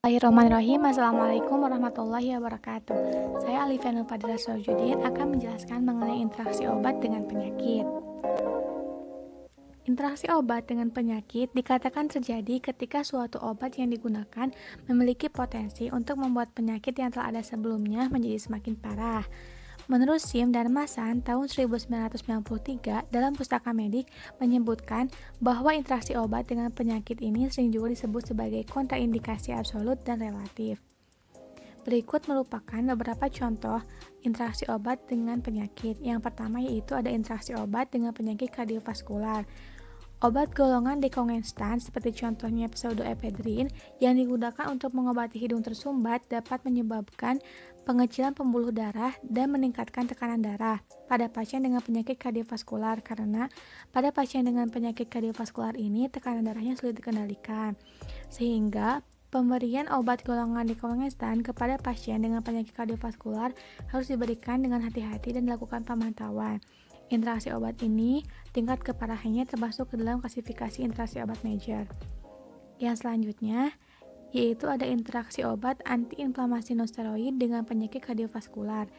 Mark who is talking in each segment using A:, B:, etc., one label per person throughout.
A: Bismillahirrahmanirrahim. Assalamualaikum warahmatullahi wabarakatuh. Saya Alifia Nur Fadila Sojudin akan menjelaskan mengenai interaksi obat dengan penyakit. Interaksi obat dengan penyakit dikatakan terjadi ketika suatu obat yang digunakan memiliki potensi untuk membuat penyakit yang telah ada sebelumnya menjadi semakin parah. Menurut Sim dan Masan tahun 1993 dalam Pustaka Medik menyebutkan bahwa interaksi obat dengan penyakit ini sering juga disebut sebagai kontraindikasi absolut dan relatif. Berikut merupakan beberapa contoh interaksi obat dengan penyakit. Yang pertama yaitu ada interaksi obat dengan penyakit kardiovaskular. Obat golongan dekongenstan seperti contohnya pseudoephedrine yang digunakan untuk mengobati hidung tersumbat dapat menyebabkan pengecilan pembuluh darah dan meningkatkan tekanan darah pada pasien dengan penyakit kardiovaskular karena pada pasien dengan penyakit kardiovaskular ini tekanan darahnya sulit dikendalikan. Sehingga pemberian obat golongan dekongenstan kepada pasien dengan penyakit kardiovaskular harus diberikan dengan hati-hati dan dilakukan pemantauan. Interaksi obat ini tingkat keparahannya termasuk ke dalam klasifikasi interaksi obat major. Yang selanjutnya yaitu ada interaksi obat antiinflamasi nonsteroid dengan penyakit kardiovaskular.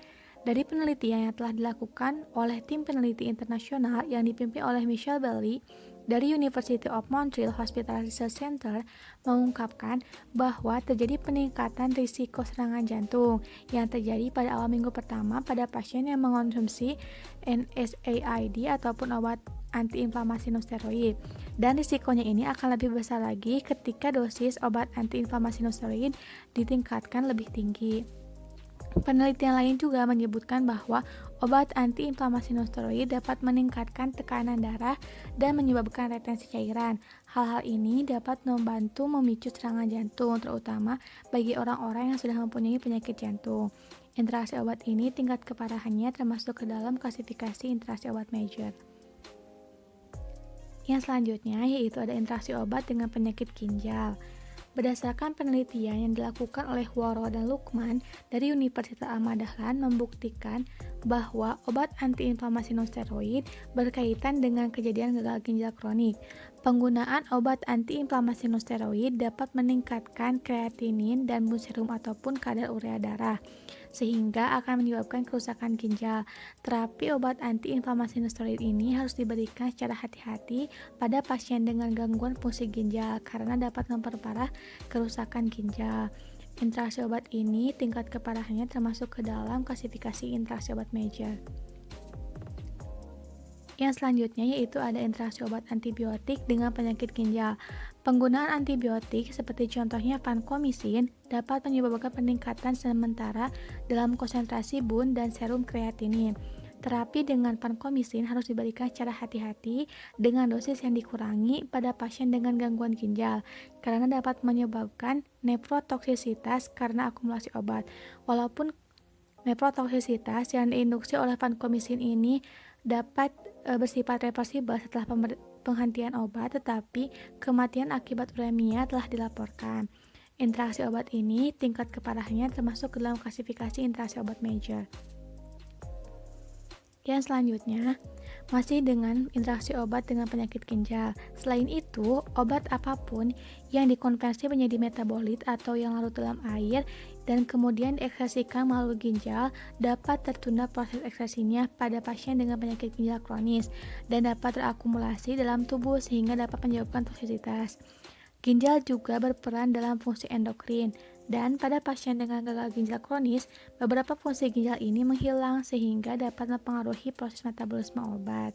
A: Dari penelitian yang telah dilakukan oleh tim peneliti internasional yang dipimpin oleh Michelle Bailey dari University of Montreal Hospital Research Center mengungkapkan bahwa terjadi peningkatan risiko serangan jantung yang terjadi pada awal minggu pertama pada pasien yang mengonsumsi NSAID ataupun obat antiinflamasi nonsteroid, dan risikonya ini akan lebih besar lagi ketika dosis obat antiinflamasi nonsteroid ditingkatkan lebih tinggi. Penelitian lain juga menyebutkan bahwa obat antiinflamasi nonsteroid dapat meningkatkan tekanan darah dan menyebabkan retensi cairan. Hal-hal ini dapat membantu memicu serangan jantung, terutama bagi orang-orang yang sudah mempunyai penyakit jantung. Interaksi obat ini tingkat keparahannya termasuk ke dalam klasifikasi interaksi obat major. Yang selanjutnya yaitu ada interaksi obat dengan penyakit ginjal. Berdasarkan penelitian yang dilakukan oleh Waro dan Lukman dari Universitas Ahmad Dahlan membuktikan bahwa obat antiinflamasi nonsteroid berkaitan dengan kejadian gagal ginjal kronik. Penggunaan obat antiinflamasi nonsteroid dapat meningkatkan kreatinin dan bun serum ataupun kadar urea darah, sehingga akan menyebabkan kerusakan ginjal. Terapi obat antiinflamasi nonsteroid ini harus diberikan secara hati-hati pada pasien dengan gangguan fungsi ginjal karena dapat memperparah kerusakan ginjal. Interaksi obat ini tingkat keparahannya termasuk ke dalam klasifikasi interaksi obat major. Yang selanjutnya yaitu ada interaksi obat antibiotik dengan penyakit ginjal. Penggunaan antibiotik seperti contohnya vancomycin dapat menyebabkan peningkatan sementara dalam konsentrasi bun dan serum kreatinin. Terapi dengan vancomycin harus diberikan secara hati-hati dengan dosis yang dikurangi pada pasien dengan gangguan ginjal karena dapat menyebabkan nefrotoksisitas karena akumulasi obat. Walaupun nefrotoksisitas yang diinduksi oleh vancomycin ini dapat bersifat reversibel setelah penghentian obat, tetapi kematian akibat uremia telah dilaporkan. Interaksi obat ini tingkat keparahannya termasuk ke dalam klasifikasi interaksi obat major. Yang selanjutnya masih dengan interaksi obat dengan penyakit ginjal. Selain itu, obat apapun yang dikonversi menjadi metabolit atau yang larut dalam air dan kemudian diekskresikan melalui ginjal dapat tertunda proses ekskresinya pada pasien dengan penyakit ginjal kronis dan dapat terakumulasi dalam tubuh sehingga dapat menyebabkan toksisitas. Ginjal juga berperan dalam fungsi endokrin, dan pada pasien dengan gagal ginjal kronis, beberapa fungsi ginjal ini menghilang sehingga dapat mempengaruhi proses metabolisme obat.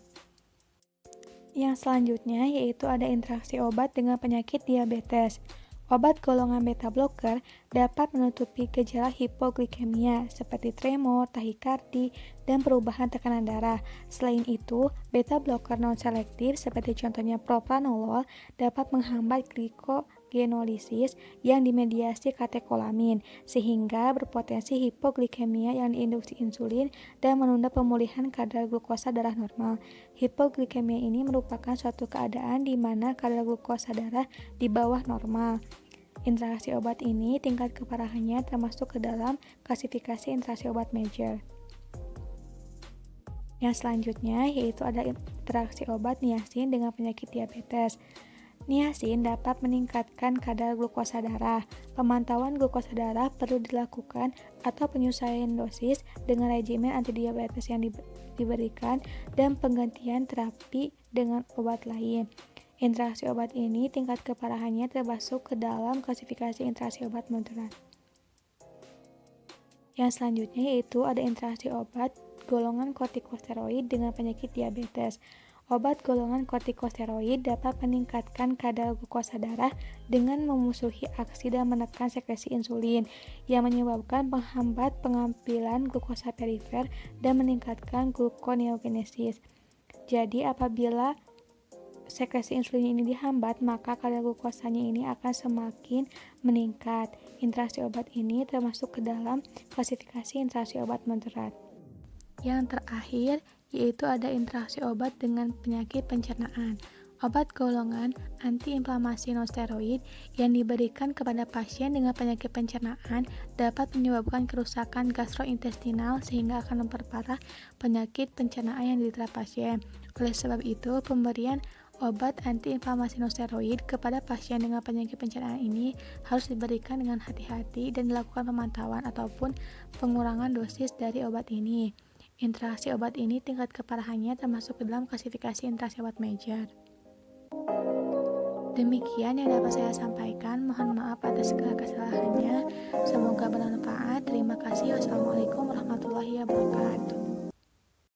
A: Yang selanjutnya yaitu ada interaksi obat dengan penyakit diabetes. Obat golongan beta blocker dapat menutupi gejala hipoglikemia seperti tremor, tahikardi, dan perubahan tekanan darah. Selain itu, beta blocker non-selektif seperti contohnya propranolol dapat menghambat glikogenolisis yang dimediasi katekolamin sehingga berpotensi hipoglikemia yang diinduksi insulin dan menunda pemulihan kadar glukosa darah normal. Hipoglikemia ini merupakan suatu keadaan di mana kadar glukosa darah di bawah normal. Interaksi obat ini tingkat keparahannya termasuk ke dalam klasifikasi interaksi obat major. Yang selanjutnya yaitu ada interaksi obat niacin dengan penyakit diabetes. Niacin dapat meningkatkan kadar glukosa darah. Pemantauan glukosa darah perlu dilakukan atau penyesuaian dosis dengan regimen antidiabetes yang diberikan dan penggantian terapi dengan obat lain. Interaksi obat ini tingkat keparahannya termasuk ke dalam klasifikasi interaksi obat moderat. Yang selanjutnya yaitu ada interaksi obat golongan kortikosteroid dengan penyakit diabetes. Obat golongan kortikosteroid dapat meningkatkan kadar glukosa darah dengan memusuhi aksi dan menekan sekresi insulin yang menyebabkan penghambat pengambilan glukosa perifer dan meningkatkan gluconeogenesis. Jadi apabila sekresi insulin ini dihambat, maka kadar glukosanya ini akan semakin meningkat. Interaksi obat ini termasuk ke dalam klasifikasi interaksi obat moderat. Yang terakhir yaitu ada interaksi obat dengan penyakit pencernaan. Obat golongan antiinflamasi non-steroid yang diberikan kepada pasien dengan penyakit pencernaan dapat menyebabkan kerusakan gastrointestinal sehingga akan memperparah penyakit pencernaan yang diderita pasien. Oleh sebab itu, pemberian obat antiinflamasi non-steroid kepada pasien dengan penyakit pencernaan ini harus diberikan dengan hati-hati dan dilakukan pemantauan ataupun pengurangan dosis dari obat ini. Interaksi obat ini tingkat keparahannya termasuk ke dalam klasifikasi interaksi obat major. Demikian yang dapat saya sampaikan. Mohon maaf atas segala kesalahannya. Semoga bermanfaat. Terima kasih. Wassalamualaikum warahmatullahi wabarakatuh.